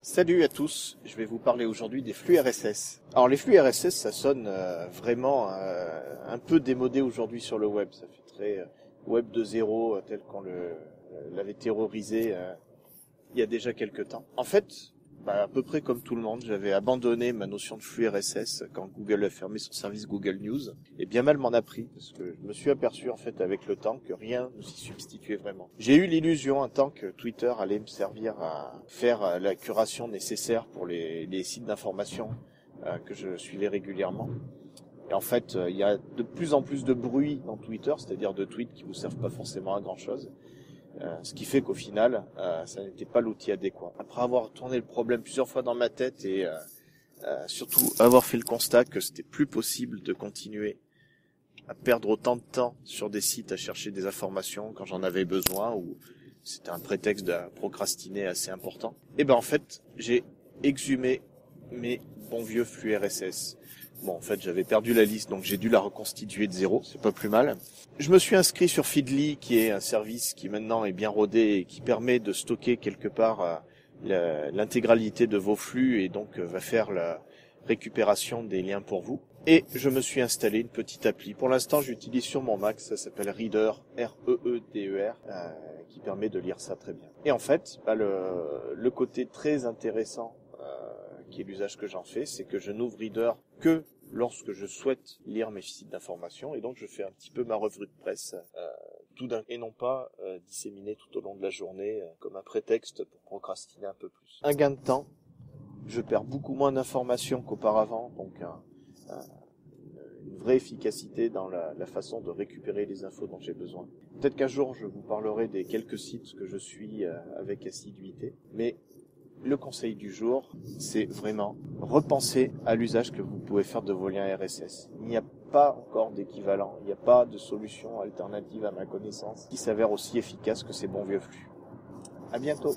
Salut à tous, je vais vous parler aujourd'hui des flux RSS. Alors les flux RSS, ça sonne vraiment un peu démodé aujourd'hui sur le web. Ça fait très web 2.0 tel qu'on l'avait terrorisé il y a déjà quelques temps. En fait, à peu près comme tout le monde, j'avais abandonné ma notion de flux RSS quand Google a fermé son service Google News. Et bien mal m'en a pris, parce que je me suis aperçu en fait avec le temps que rien ne s'y substituait vraiment. J'ai eu l'illusion un temps que Twitter allait me servir à faire la curation nécessaire pour les sites d'information que je suivais régulièrement. Et en fait, il y a de plus en plus de bruit dans Twitter, c'est-à-dire de tweets qui vous servent pas forcément à grand chose. Ce qui fait qu'au final, ça n'était pas l'outil adéquat. Après avoir tourné le problème plusieurs fois dans ma tête et surtout avoir fait le constat que c'était plus possible de continuer à perdre autant de temps sur des sites à chercher des informations quand j'en avais besoin ou c'était un prétexte de procrastiner assez important, et ben en fait, j'ai exhumé mes bons vieux flux RSS. Bon, en fait, j'avais perdu la liste, donc j'ai dû la reconstituer de zéro, c'est pas plus mal. Je me suis inscrit sur Feedly, qui est un service qui maintenant est bien rodé et qui permet de stocker quelque part l'intégralité de vos flux et donc va faire la récupération des liens pour vous. Et je me suis installé une petite appli. Pour l'instant, j'utilise sur mon Mac, ça s'appelle Reeder, R-E-E-D-E-R, qui permet de lire ça très bien. Et en fait, le côté très intéressant qui est l'usage que j'en fais, c'est que je n'ouvre Reeder que lorsque je souhaite lire mes sites d'information, et donc je fais un petit peu ma revue de presse tout d'un, et non pas disséminée tout au long de la journée comme un prétexte pour procrastiner un peu plus. Un gain de temps, je perds beaucoup moins d'informations qu'auparavant, donc une vraie efficacité dans la façon de récupérer les infos dont j'ai besoin. Peut-être qu'un jour je vous parlerai des quelques sites que je suis avec assiduité, mais le conseil du jour, c'est vraiment repenser à l'usage que vous pouvez faire de vos liens RSS. Il n'y a pas encore d'équivalent, il n'y a pas de solution alternative à ma connaissance qui s'avère aussi efficace que ces bons vieux flux. À bientôt.